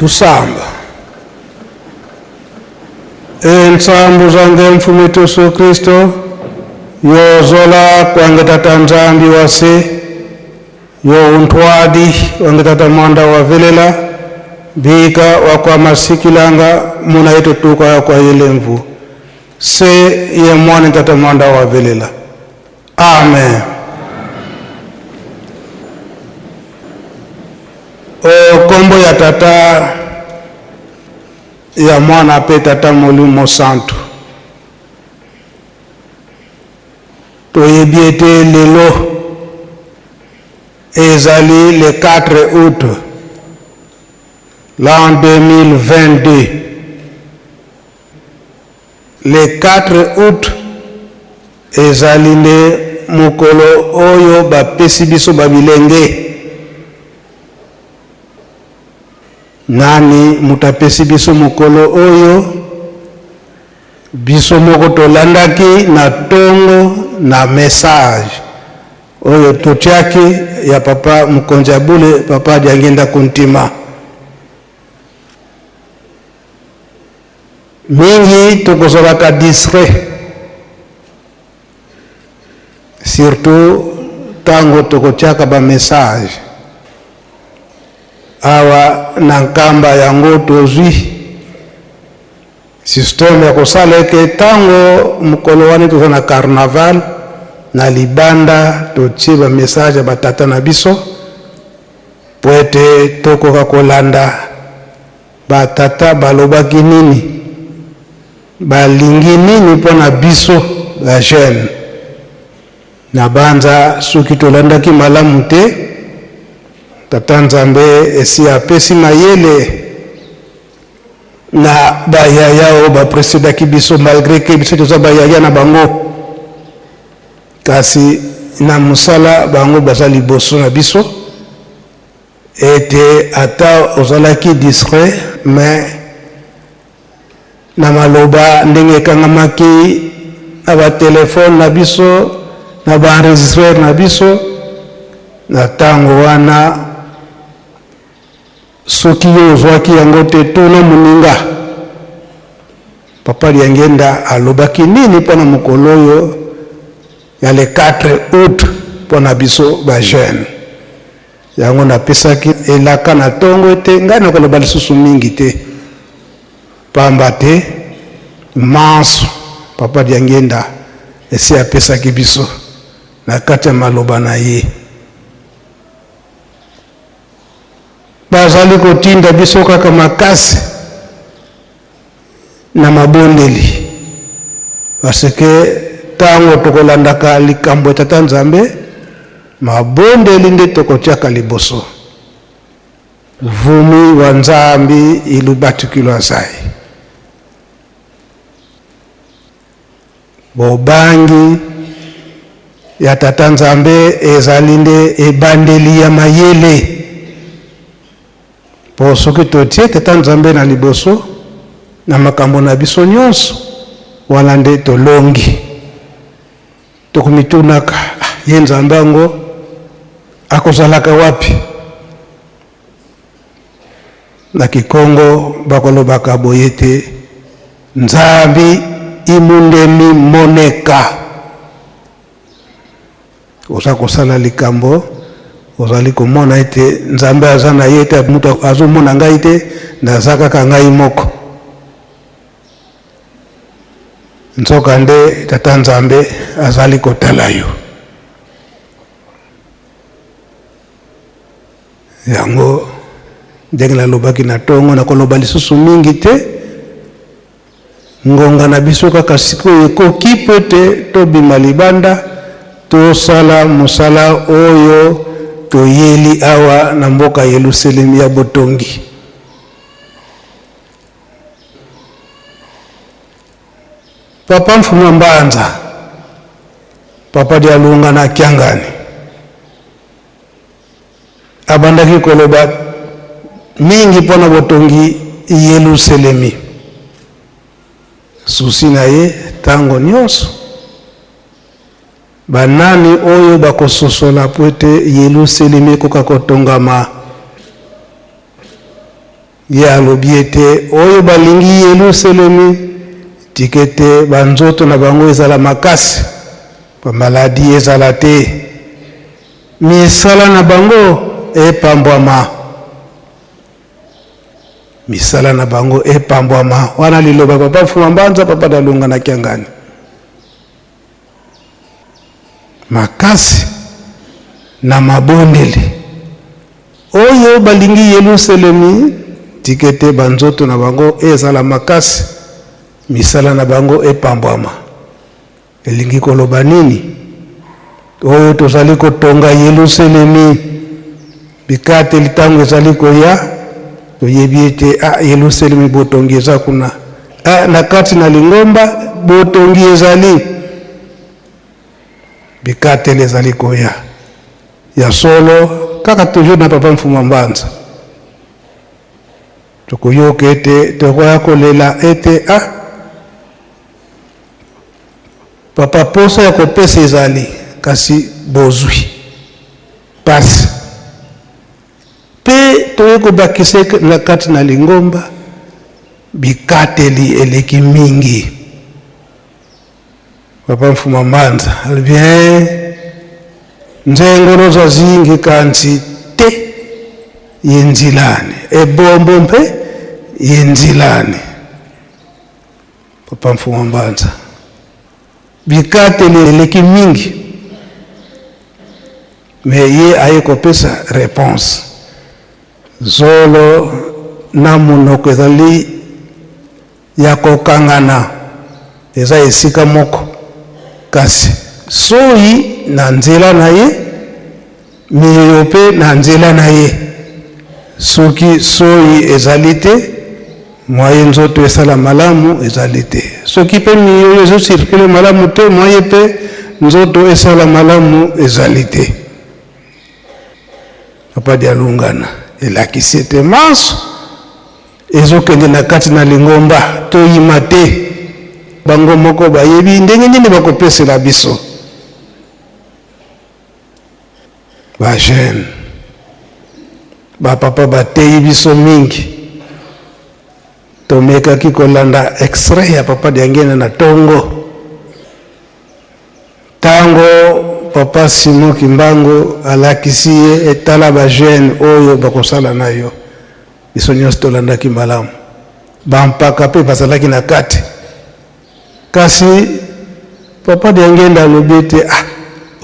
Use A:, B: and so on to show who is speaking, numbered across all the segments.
A: Tusamba. Ensambu zange mfumu wetu Yesu Kristo, yozola kwange tata nzambi wase, yo untwadi wange tata mwanda wa velela, bika wakwa masikilanga muna yetu tuka yakwa yelemvu. Se ye mwane tata mwanda wa velela. Amen. O kombo ya tata ya mwana pe tata Molimo Santo. Toyebiete lelo ezali le 4 août l'an 2022. Le 4 août ezali nde mukolo oyo bapesi biso babilenge. Nani mutapesi biso mukolo oyo? Biso moko tolandaki na tongo na message oyo totiaki ya papa Mukonjabule, papa Diangenda Kuntima. Mingi tokozolaka discret, surtout tango tokotiaka ba message awa nankamba yango tozwi système ya kosaleke tango mukolo wane toza na carnaval na libanda totie ba message ya batata na biso po ete tokoka kolanda batata balobaki nini, balingi nini mpona biso ba jeune. Na banza soki tolandaki malamu te, tata Nzambe esi apesi mayele na bayaya o bapresidaki biso, malgré que biso toza bayaya na bango, kasi na musala bango baza liboso na biso. Ete ata ozalaki discret, mais na maloba ndenge ekangamaki na ba telefone na biso, na ba enregistreur na biso, na tango wana soki yo ozwaki yango te tuna muninga. Papa Diangenda alobaki nini mpona mukolo oyo ya le 4 août mpona biso ba jeune. Yango napesaki elaka na tongo te, ngai nakoloba lisusu mingi te, pamba te manso Papa Diangenda esi apesaki biso na kati ya maloba na ye. Bazali kotinda biso kaka makasi na mabondeli, parce que tango tokolandaka likambo ya tata Nzambe, mabondeli nde tokotiaka liboso. Vumi wa Nzambi ilubatikilo asai. Bobangi ya tata Nzambe ezali nde ebandeli ya mayele. Po soki totie tata Nzambe na liboso na makambo na biso nyonso, wana nde tolongi. Tokumitunaka ye Nzambe yango akozalaka wapi? Na Kikongo bakolobaka boye te, Nzambi imundemi moneka. Oza kosala likambo, ozali komona ete Nzambe aza na ye te, mutu azomona ngai te, naza kaka ngai moko. Nzoka nde tata Nzambe azali kotala yo. Yango ndenge nalobaki na tongo, nakoloba lisusu mingi te. Ngonga na biso kaka sikoyo ekoki po ete tobima libanda, tosala mosala oyo toyeli awa na mboka Yerusalemu ya botongi. Papa Mfumu Mbanza, Papa Dialunga na Kiangani, abandaki koloba mingi pona botongi Yerusalemu. Susi na ye tango nyonso banani oyo bakososola po ete Yerusalemu ekoka kotongama. ye alobi ete oyo balingi Yelusalemi tikete banzoto na bango ezala makasi, bamaladi ezala te, misala na bango epambwama, misala na bango epambwama. Wana liloba papa Mfuma Mbanza, papa Dalunga na Kiangani. Makasi na mabondeli oyo balingi Yelusalemi tikete banzoto na bango ezala makasi, misala na bango epambwama. Elingi koloba nini? Oyo tozali kotonga Yelusalemi, bikate litango ezali koya, toyebi ete Yelusalemi botongi eza kuna, na kati na lingomba botongi ezali, bikate ezali koya ya solo. Kaka toujours na papa Mfuma Mbanza tokoyoka ete tokoya kolela ete papa posa ya kopesa ezali, kasi bozwi pasi pe toye kobakise na kati na lingomba bikateli eleki mingi. Papa Mfuma Mbanza alibien nzengolo za zingi kanzi te yenzilane, ebombo mpe yenzilane. Papa Mfuma Mbanza bikateli eleki mingi, me ye aye kopesa réponse. Zolo na munoko ezali ya kokangana, eza esika moko, kasi soyi na nzela na ye, miyoyo pe na nzela na ye. Soki soyi ezali te, mwaye nzoto esala malamu ezali te. Soki pe miyoyo ezo circule malamu te, mwaye pe nzoto esala malamu ezali te. Papa Dialungana elakisi ete maso ezokende na kati na lingomba toyima te, bango moko bayebi ndenge nini bakopesela biso. Ba jeune ba papa bateyi biso mingi, tomekaki kolanda extrait ya papa Diangena na Tongo. Tango papa Simon Kimbangu alakisi ye etala ba jeune oyo bakosala na yo, biso nyonso tolandaki malamu, bampaka pe bazalaki na kati. Kasi papa Diangena alobi ete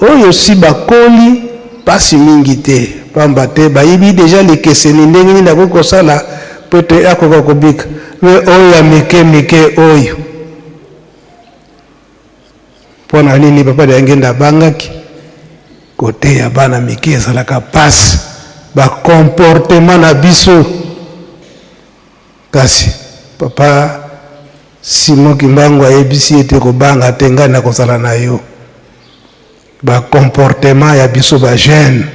A: oyo si bakoli pasi mingi te, pamba te bayibi deja lekeseni ndenge nini akokosala po ete akoka kobika. Me oyo ya mike oyo mpona nini papa Diangena abangaki? Kote ya bana mike ezalaka pasi, bakomportema na biso. Kasi papa Simon Kimbangu ayebisi ete kobanga te ngai na kozala na yo, bakomportema ya biso ba jeune.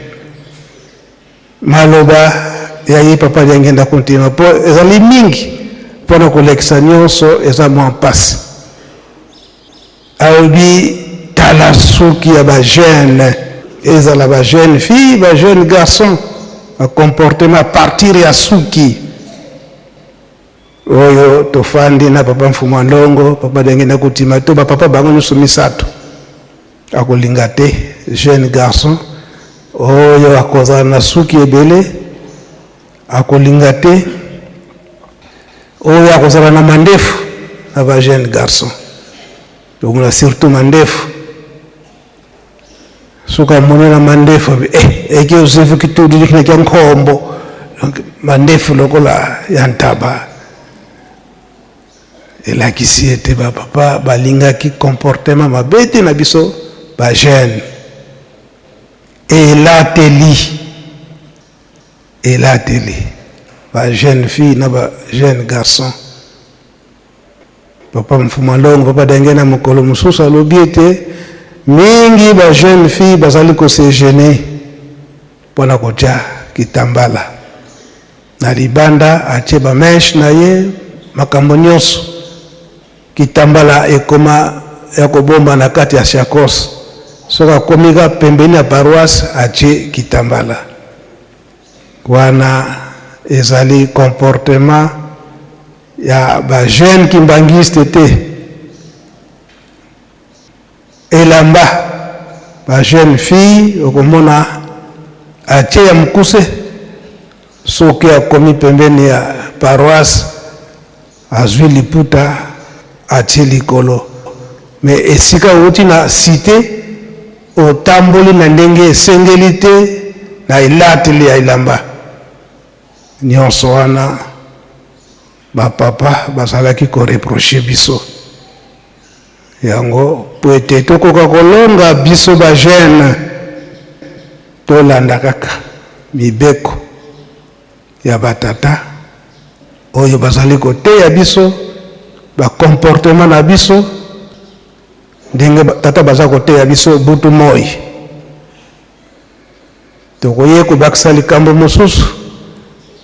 A: Maloba ya ye papa Diangena kontinua po ezali mingi mpona kolekisa nyonso eza mwa mpasi. Aobi tala suki ya ba jeune, ezala ba jeune fille, ba jeune garçon, ba comportement partir ya suki. Oyo tofandi na papa Mfuma Ndongo, papa Diangena kutima to ba papa bango nyonso misato akolinga te jeune garçon oyo akozala na suki ebele, akolinga te oyo akozala na mandefu na ba jeune garçon. Donc on a surtout mandefu. Suka mone na mandefu eke usefu kitudu dikina kia nkombo. Donc mandefu lokola yantaba. Elakisi ete ba papa balinga ki comportement mabete na biso ba jeune. Elateli ba jeune fille na ba jeune garçon. Papa Mfuma Ndongo, papa Diangena mokolo mususu alobi ete mingi ba jeune fille bazali ko se gêner pona kotia kitambala na libanda, atie ba mesh na ye makambo nyonso. Kitambala ekoma ya kobomba na kati ya shakos, soka komika pembeni ya paroisse atie kitambala. Wana ezali comportement ya ba jeune kimbangiste te elamba ba jeune fille okomona atie ya mkuse soki akomi pembeni ya paroisse azwi liputa atie likolo me esika outi na cité otamboli na ndenge esengeli te na elateli ya elamba nyonso wana bapapa bazalaki koreproche biso yango po ete tokoka kolonga biso bajeune tolanda kaka mibeko ya batata oyo bazali koteya biso bakomportema na biso ndenge tata baza koteya biso butu moi tokoye kobakisa likambo mosusu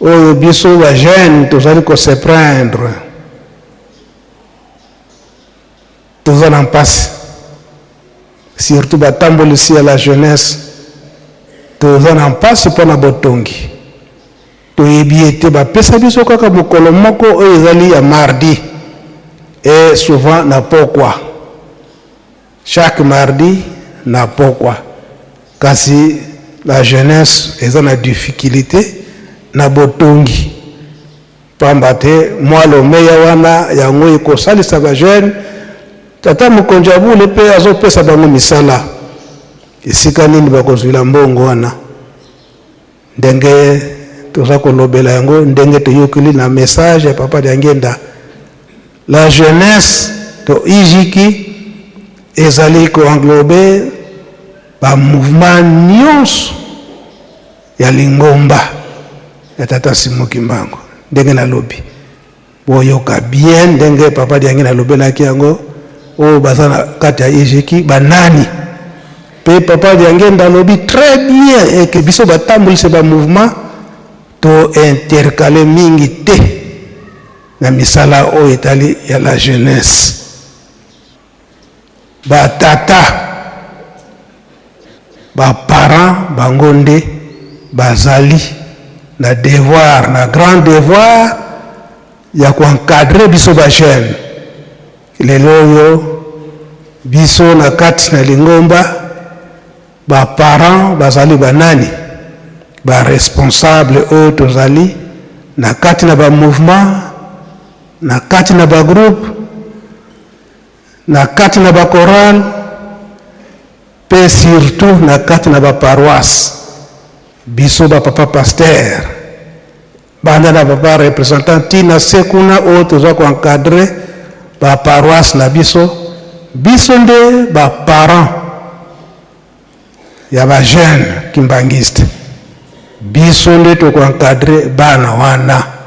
A: oyo biso bajeune tozali kose prendre toza na mpasi surtout batambolisi ya la jeunesse toza na mpasi mpo na botongi toyebi ete bapesa biso kaka mokolo moko oyo ezali ya mardi et souvent na pokwa chaque mardi na pokwa kasi la jeunesse eza na difficulté na botongi pamba te mwalo meya wana yango ekosalisa bajeune tata mokonzi abule mpe azopesa bango misala esika nini bakozwila mbongo wana ndenge toza kolobela yango ndenge toyokeli na message ya papa Diangenda la jeunesse to ijiki ezali koenglobe ba mouvement nyonso ya lingomba ya tata Simon Kimbangu ndenge nalobi boyoka bien ndenge papa Diangenda alobelaki yango o baza na kati ya ijiki banani pe papa Diangenda alobi très bien et que biso batambolise ba mouvement to intercaler mingi te na misala o etali ya la jeunesse ba tata ba parents bango nde bazali na devoir na grand devoir ya koencadrer biso ba jeune lelo oyo biso na kati na lingomba ba parents bazali banani ba responsable oyo tozali na kati na ba mouvement na kati na ba groupe na kati na ba chorale pe surtout na kati na ba paroisse biso ba papa pasteur banda na papa représentant tina sekuna oyo toza ko encadrer ba paroisse na biso nde ba parents ya ba jeune kimbangiste biso nde toko encadrer bana wana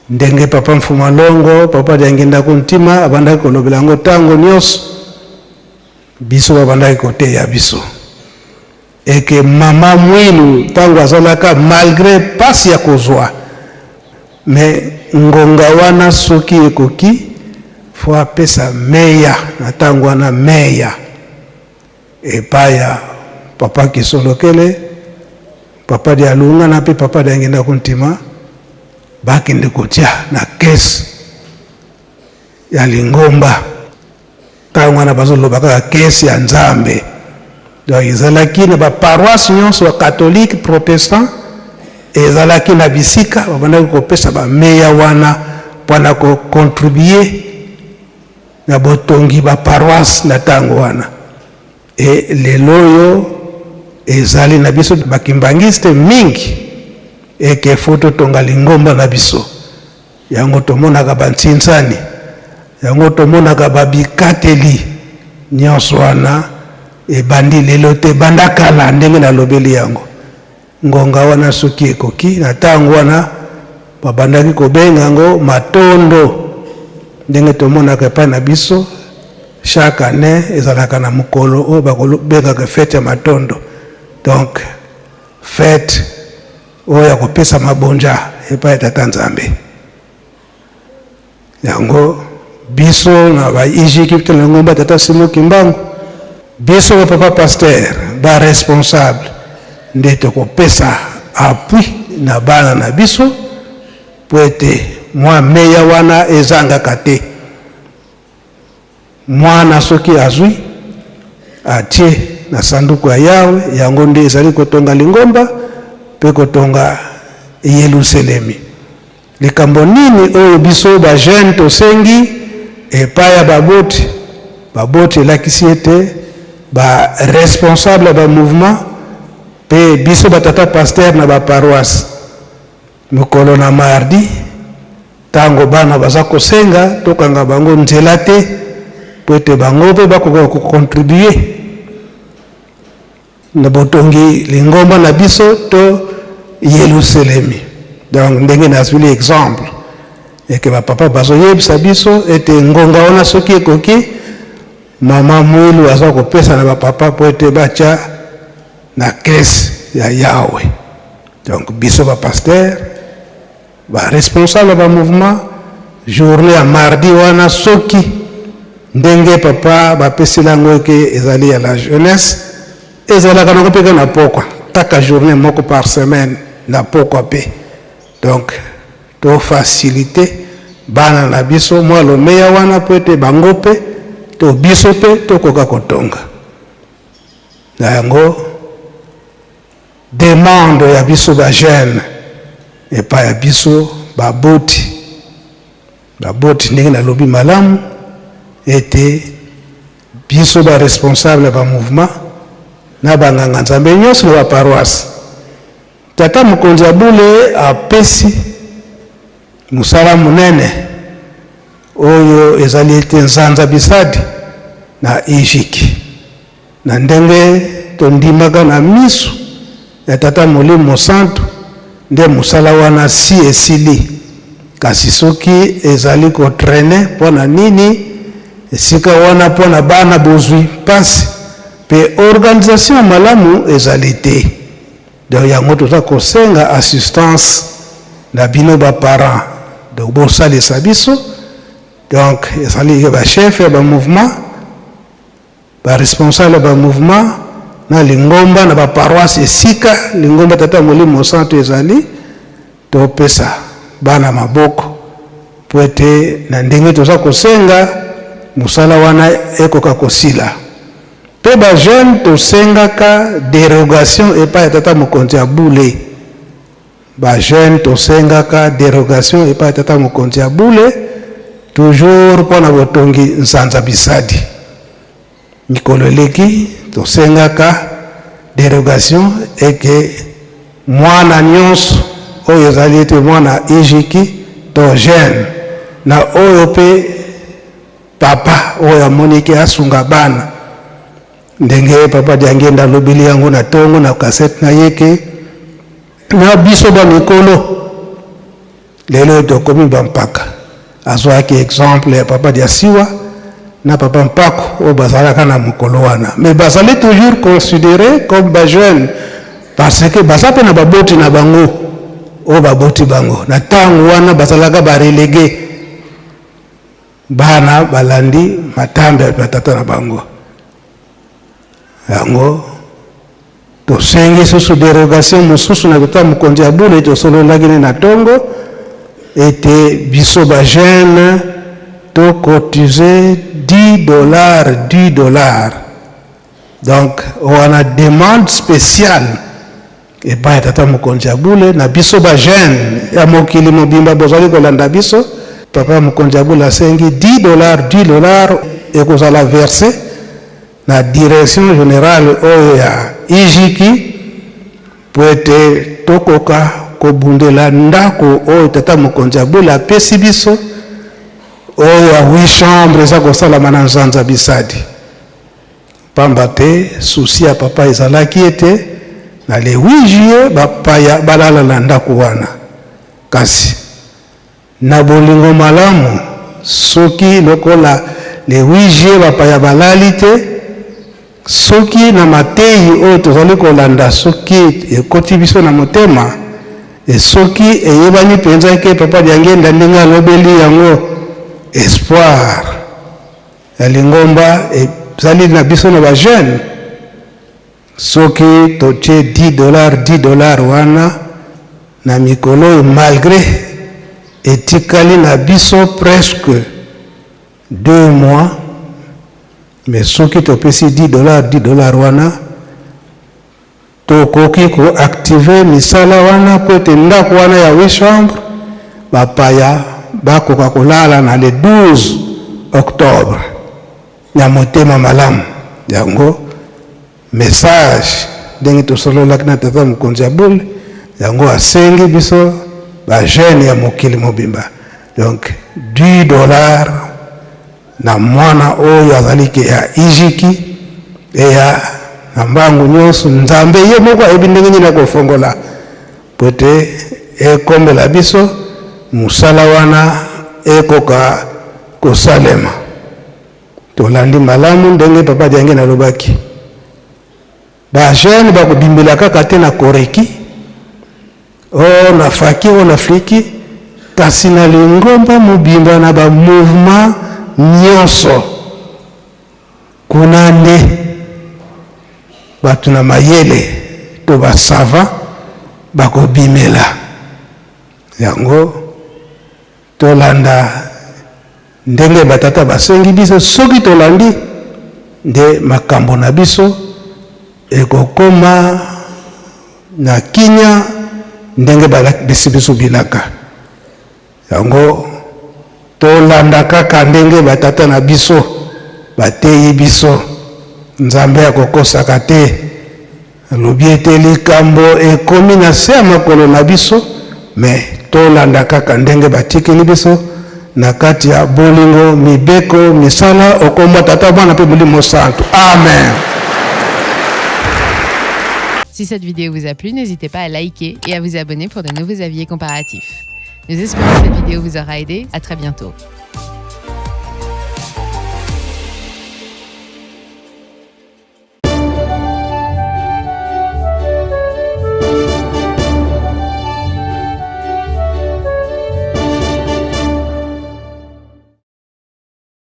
A: ndenge papa Mfumalongo papa Diangenda kuntima abandaki kolobela yango tango nyonso biso babandaki koteya biso eke mama mwilu tango azalaka malgré pasi ya kozwa me ngonga wana soki ekoki fo apesa meya na tango wana meya epaya papa Kisolokele papa Dialunga na pe papa Diangenda kuntima bakende kotia na kesi ya lingomba tango wana bazolobaka kesi ya nzambe donc ezalaki na baparoisse nyonso ya catholique protestant ezalaki na bisika babandaki kopesa bameya wana mpona kocontribue na botongi baparoisse na tango wana e lelo oyo ezali na biso bakimbangiste mingi eke foto tonga lingomba na biso yango tomonaka bantsinsani yango tomonaka babikateli nyonso wana ebandi lelo te banda kala ndenge nalobeli yango ngonga wana soki ekoki na tango wana babandaki kobenga yango matondo ndenge tomonaka epai na biso chaque année ezalaka na mokolo oyo bakobengaka fete ya matondo donc fete oyo ya kopesa mabonja epai ya tata nzambe yango biso na ba ijiki na ngomba tata Simon Kimbangu biso ba papa pasteur ba responsable nde tokopesa appui na bana na biso po ete mwa meya wana ezangaka te. Mwana soki azwi atie na sanduku ya Yawe, yango nde ezali kotonga Lingomba pe kotonga Yerusalemi. Likambo nini oyo biso ba jeune tosengi epai ya baboti elakisi ete ba responsable ba mouvement pe biso batata pasteur na ba paroisse mokolo na mardi tango bana baza kosenga tokanga bango nzela te po ete bango pe bakoka kocontribuer na botongi Lingomba na biso to Yerusalemi. Donc ndenge nazwili exemple eke bapapa bazoyebisa biso ete ngonga wana soki ekoki mama mwilu aza kopesa na bapapa po ete batia na kese ya Yawe. Donc biso ba pasteur ba responsable ba mouvement journée ya mardi wana soki ndenge papa bapesi lango eke ezali ya la jeunesse ezalaka nango mpe na pokwa taka journée moko par semaine na pokwa pe. Donc to facilité bana na biso mwa lomeya wana po ete bango pe to biso pe tokoka kotonga na yango demande ya biso ba jeune epai ya biso baboti ndenge nalobi malamu ete biso ba responsable ba mouvement na banganga nzambe nyonso na ba paroisse tata mokonzi ya bule apesi musala munene oyo ezali ete nzanza bisadi na ejiki na ndenge tondimaka na misu ya tata Molimo Santo nde musala wana si esili kasi soki ezali kotrene mpona nini esika wana mpona bana bozwi pasi pe organisation malamu ezali te. Donc yango toza kosenga assistance na bino ba parents donc bosalisa biso. Donc ezali ba chef ya ba mouvement ba responsable ba mouvement na Lingomba na ba paroisse esika Lingomba tata Molimo Santo ezali topesa bana maboko po ete na ndenge toza kosenga musala wana ekoka kosila. Pe ba jeune tosengaka dérogation epai ya tata mokonzi ya bule. Ba jeune tosengaka dérogation epai ya tata mokonzi ya bule toujours pona botongi nzanza bisadi. Mikolo eleki tosengaka dérogation eke mwana nyonso oyo ezali ete mwana ejiki to jeune na oyo pe papa oyo amoniki asunga bana ndenge papa diangenda lobili yango na tongo na cassette na yeke na biso ba mikolo lelo tokomi bampaka azwaki exemple ya papa diasiwa na papa mpako o bazalaka na mokolo wana mais bazali toujours considéré comme ba jeune parce que bazape na baboti na bango o baboti bango na tango wana bazalaka ba relégué bana balandi matambe ya tata na bango yango tosengi susu dérogation mosusu na tata mokonzi ya bule tosololaki na tongo ete biso ba jeune to cotiser $10. Donc on a demande spéciale et ba tata mokonzi ya bule na biso ba jeune ya mokili mobimba bozali kolanda biso papa mokonzi ya bule asengi $10 ekozala versé na direction générale oyo ya ijiki po ete tokoka kobundela ndako oyo tata mokonzi ya bule apesi biso oyo ya 8 chambre eza kosalama na nzanza bisadi pamba te susi ya papa ezalaki ete na le 8 juillet bapaya balala na ndako wana kasi na bolingo malamu soki lokola le 8 juillet bapaya balali te soki na mateyi oyo tozali kolanda soki ekoti biso na motema soki eyebani mpenza ke papa diangenda ndenge alobeli yango espoir ya Lingomba ezali na biso na ba jeune soki totie $10 wana na mikolo malgré etikali na biso presque 2 mois, mais soki topesi $10 wana tokoki koactive misala wana po ete ndako wana ya 8 chambre bapaya bakoka kolala na le 12 octobre ya motema malamu. Yango message ndenge tosololaki na tata mokonzi ya bule yango asengi biso bajeune ya mokili mobimba. Donc $10 na mwana oyo azaliki ya ijiki eya na mbangu nyonso nzambe ye moko ayebi ndenge nini akofongola po ete ekombela biso musala wana ekoka kosalema. Tolandi malamu ndenge papa Diange nalobaki bajeune bakobimbela kaka te na koreki o na faki o na fliki kasi na lingomba mobimba na bamouvement nyonso kuna nde bato na mayele to basava bakobimela. Yango tolanda ndenge batata basengi biso, soki tolandi nde makambo na biso ekokoma na kinya ndenge balakisi biso bilaka. Yango tolanda kaka ndenge batata na biso bateyi biso, nzambe akokosaka te. Alobi ete likambo ekomi na se ya makolo na biso, me tolanda kaka ndenge batikeli biso na kati ya bolingo, mibeko, misala, okomba tata bwana pe molimo santo. Amen.
B: Si cette vidéo vous a plu, n'hésitez pas à liker et à vous abonner pour de nouveaux avis comparatifs. Nous espérons que cette vidéo vous aura aidé. À très bientôt.